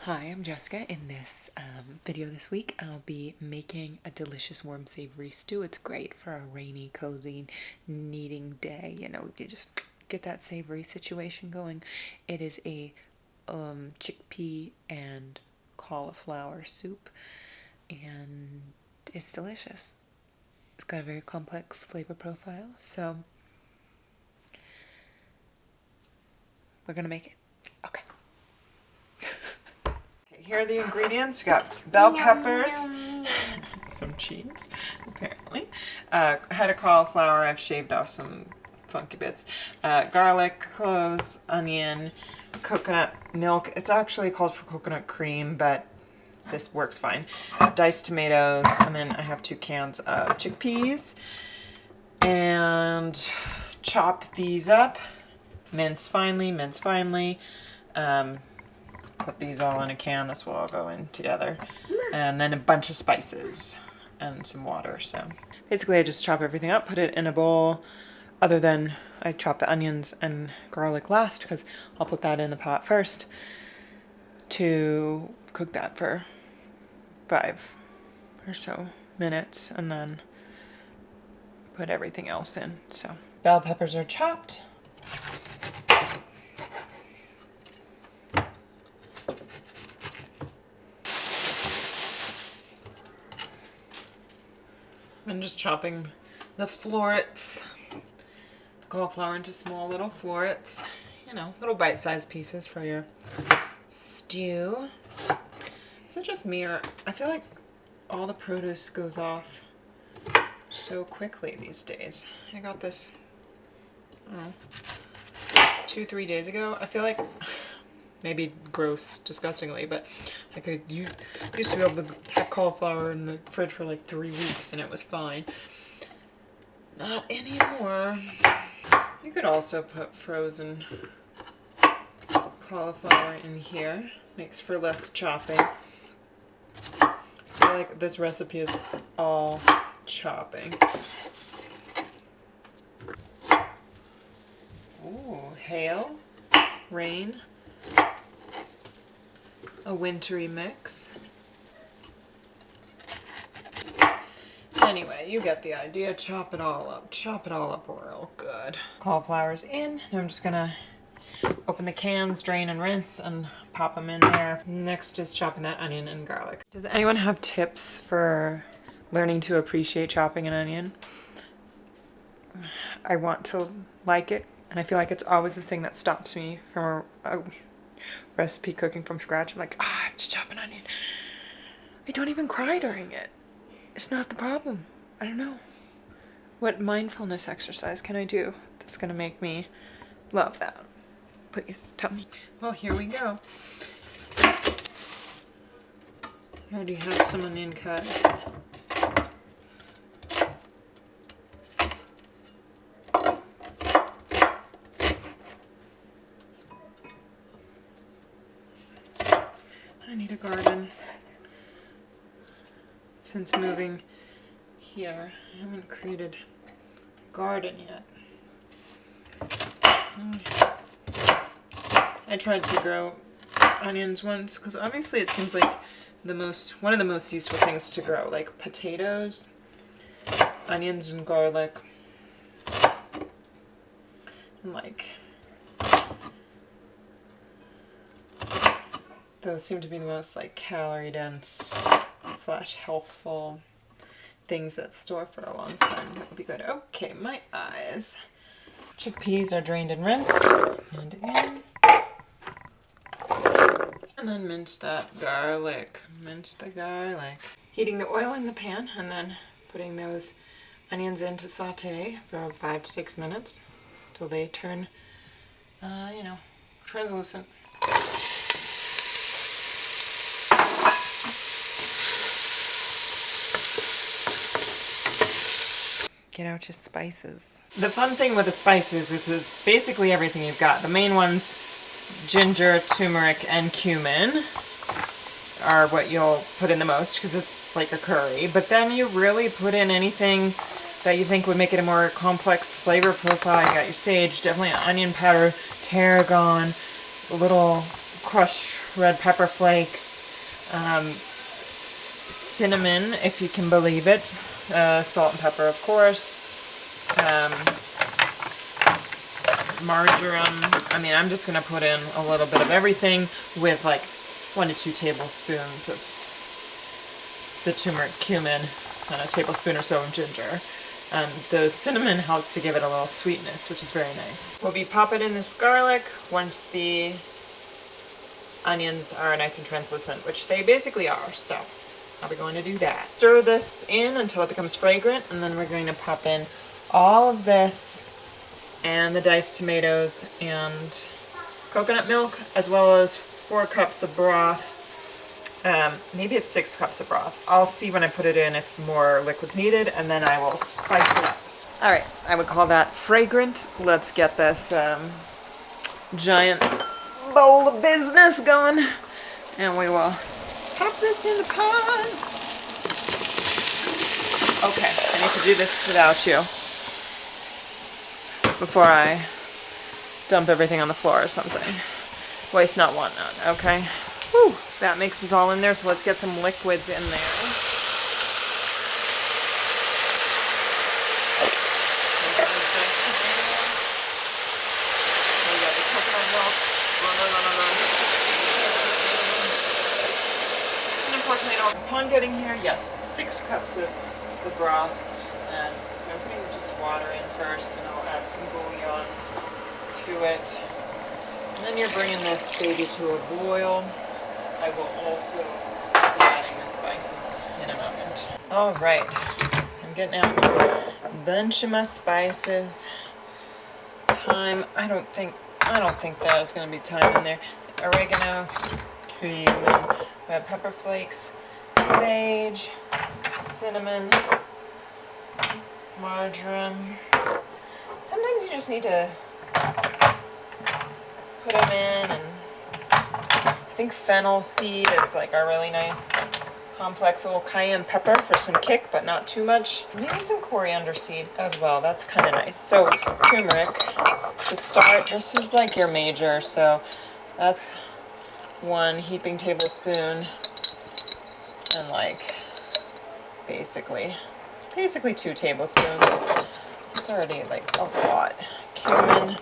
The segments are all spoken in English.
Hi, I'm Jessica. In this video this week, I'll be making a delicious warm savory stew. It's great for a rainy, cozy, kneading day. You know, you just get that savory situation going. It is a chickpea and cauliflower soup, and it's delicious. It's got a very complex flavor profile, so we're gonna make it. Okay. Here are the ingredients. We got bell peppers, some cheese, apparently. Head of cauliflower. I've shaved off some funky bits. Garlic, cloves, onion, coconut milk. It's actually called for coconut cream, but this works fine. Diced tomatoes, and then I have 2 cans of chickpeas. And chop these up. Mince finely, mince finely. Put these all in a can. This will all go in together. And then a bunch of spices and some water. So basically I just chop everything up, put it in a bowl. Other than I chop the onions and garlic last because I'll put that in the pot first to cook that for 5 or so minutes and then put everything else in. So bell peppers are chopped. I'm just chopping the florets, the cauliflower into small little florets, you know, little bite-sized pieces for your stew. Is it just me, or I feel like all the produce goes off so quickly these days? I got this, I don't know, 2-3 days ago. I feel like, maybe gross, disgustingly, but I used to be able to have cauliflower in the fridge for like 3 weeks and it was fine. Not anymore. You could also put frozen cauliflower in here. Makes for less chopping. I feel like this recipe is all chopping. Ooh, hail, rain. A wintry mix. Anyway, you get the idea. Chop it all up. Chop it all up real good. Cauliflower's in. Now I'm just gonna open the cans, drain and rinse, and pop them in there. Next is chopping that onion and garlic. Does anyone have tips for learning to appreciate chopping an onion? I want to like it, and I feel like it's always the thing that stops me from a recipe cooking from scratch. I'm like, I have to chop an onion. I don't even cry during it. It's not the problem. I don't know. What mindfulness exercise can I do that's gonna make me love that? Please tell me. Well, here we go. I already have some onion cut. I need a garden. Since moving here, I haven't created a garden yet. I tried to grow onions once because obviously it seems like one of the most useful things to grow, like potatoes, onions, and garlic, and like those seem to be the most like calorie dense / healthful things that store for a long time. That would be good. Okay, my eyes. Chickpeas are drained and rinsed and in. And then mince that garlic. Mince the garlic. Heating the oil in the pan and then putting those onions in to saute for 5 to 6 minutes till they turn, translucent. Get out your spices. The fun thing with the spices is it's basically everything you've got. The main ones, ginger, turmeric, and cumin, are what you'll put in the most because it's like a curry. But then you really put in anything that you think would make it a more complex flavor profile. You got your sage, definitely onion powder, tarragon, a little crushed red pepper flakes, cinnamon, if you can believe it, salt and pepper, of course, marjoram. I mean, I'm just going to put in a little bit of everything with like 1 to 2 tablespoons of the turmeric, cumin, and a tablespoon or so of ginger. The cinnamon helps to give it a little sweetness, which is very nice. We'll be popping in this garlic once the onions are nice and translucent, which they basically are, so I'll be going to do that. Stir this in until it becomes fragrant, and then we're going to pop in all of this and the diced tomatoes and coconut milk, as well as 4 cups of broth. Maybe it's 6 cups of broth. I'll see when I put it in if more liquid's needed, and then I will spice it up. All right, I would call that fragrant. Let's get this giant bowl of business going, and we will pop this in the pan. Okay, I need to do this without you before I dump everything on the floor or something. Waste not, want none, okay? Whew. That mix is all in there, so let's get some liquids in there. Upon getting here, yes, 6 cups of the broth. So I'm putting just water in first, and I'll add some bullion to it. And then you're bringing this baby to a boil. I will also be adding the spices in a moment. All right, so I'm getting out a bunch of my spices. Thyme, I don't think that is going to be thyme in there. Oregano, cumin, red pepper flakes, sage, cinnamon, marjoram. Sometimes you just need to put them in, and I think fennel seed is like a really nice complex little cayenne pepper for some kick, but not too much. Maybe some coriander seed as well. That's kind of nice. So turmeric to start. This is like your major, so that's 1 heaping tablespoon, and like basically 2 tablespoons. It's already like a lot. Cumin,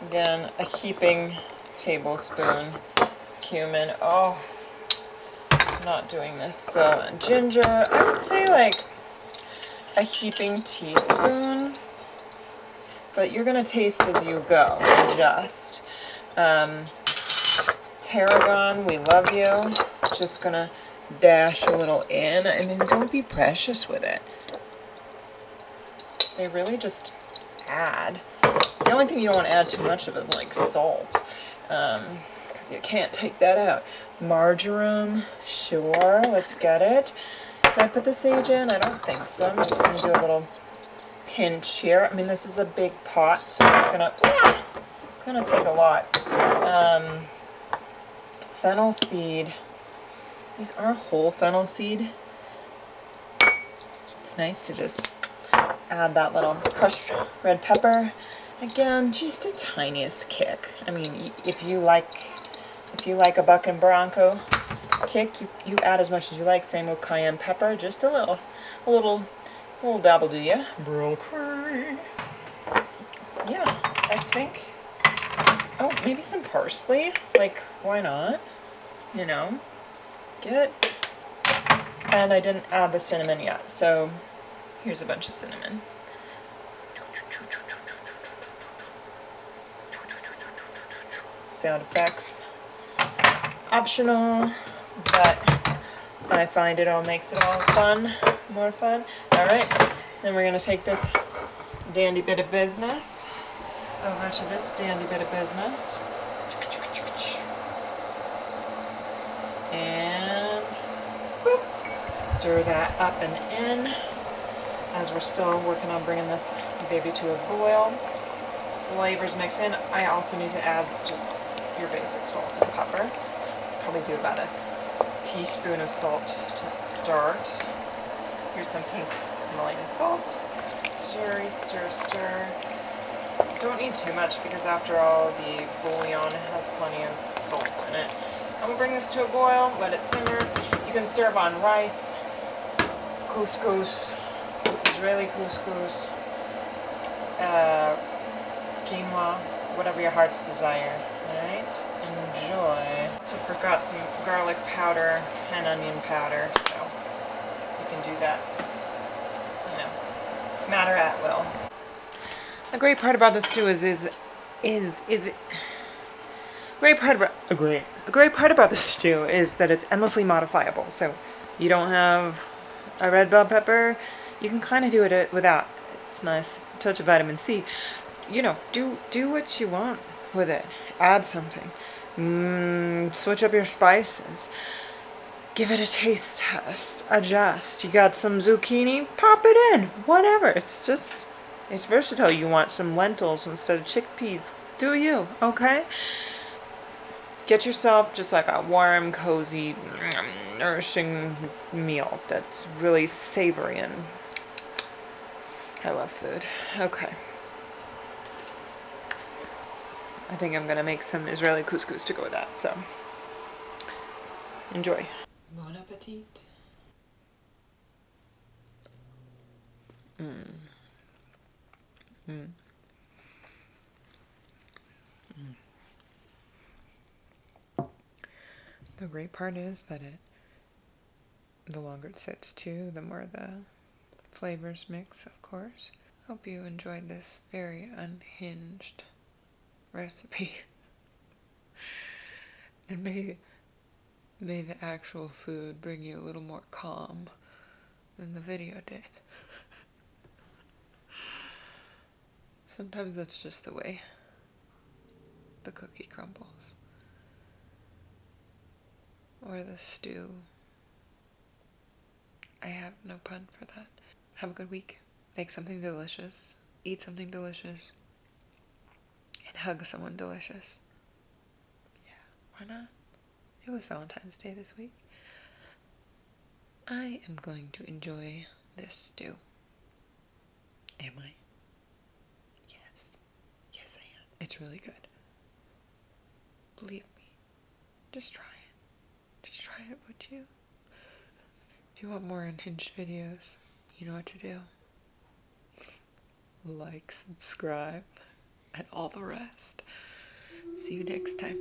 again, a heaping tablespoon. Cumin, oh, I'm not doing this. So ginger, I would say like a heaping teaspoon, but you're gonna taste as you go, adjust. Tarragon, we love you. Just gonna dash a little in. I mean, don't be precious with it. They really just add. The only thing you don't want to add too much of is like salt, because you can't take that out. Marjoram, sure, let's get it. Did I put the sage in? I don't think so. I'm just gonna do a little pinch here. I mean, this is a big pot, so it's gonna take a lot. Fennel seed. These are whole fennel seed. It's nice to just add that little crushed red pepper. Again, just a tiniest kick. I mean, if you like a buck and bronco kick, you add as much as you like. Same with cayenne pepper, just a little dabble, do ya? Broccoli. Yeah, I think. Oh, maybe some parsley. Like, why not? You know, and I didn't add the cinnamon yet, so here's a bunch of cinnamon. Sound effects, optional, but I find it all makes it all fun, more fun. All right, then we're gonna take this dandy bit of business over to this dandy bit of business. And boop, stir that up and in as we're still working on bringing this baby to a boil. Flavors mix in. I also need to add just your basic salt and pepper. So probably do about a teaspoon of salt to start. Here's some pink Himalayan salt. Stir, stir, stir. Don't need too much because after all the bouillon has plenty of salt in it. I'm gonna bring this to a boil, let it simmer. You can serve on rice, couscous, Israeli couscous, quinoa, whatever your heart's desire. Alright, enjoy. Also forgot some garlic powder and onion powder, so you can do that, you know, smatter at will. The great part about the stew a great part about the stew is that it's endlessly modifiable. So you don't have a red bell pepper, you can kind of do it without. It's nice touch of vitamin C. You know, do what you want with it. Add something. Switch up your spices. Give it a taste test. Adjust. You got some zucchini? Pop it in. Whatever. It's versatile. You want some lentils instead of chickpeas. Do you, okay? Get yourself just like a warm, cozy, nourishing meal that's really savory, and I love food. Okay. I think I'm gonna make some Israeli couscous to go with that, so enjoy. Bon appetit. The great part is that the longer it sits too, the more the flavors mix, of course. Hope you enjoyed this very unhinged recipe. And may the actual food bring you a little more calm than the video did. Sometimes that's just the way the cookie crumbles. Or the stew. I have no pun for that. Have a good week. Make something delicious. Eat something delicious. And hug someone delicious. Yeah, why not? It was Valentine's Day this week. I am going to enjoy this stew. Am I? Yes. Yes, I am. It's really good. Believe me. Just try it. Just try it, would you? If you want more Unhinged videos, you know what to do. Like, subscribe, and all the rest. See you next time.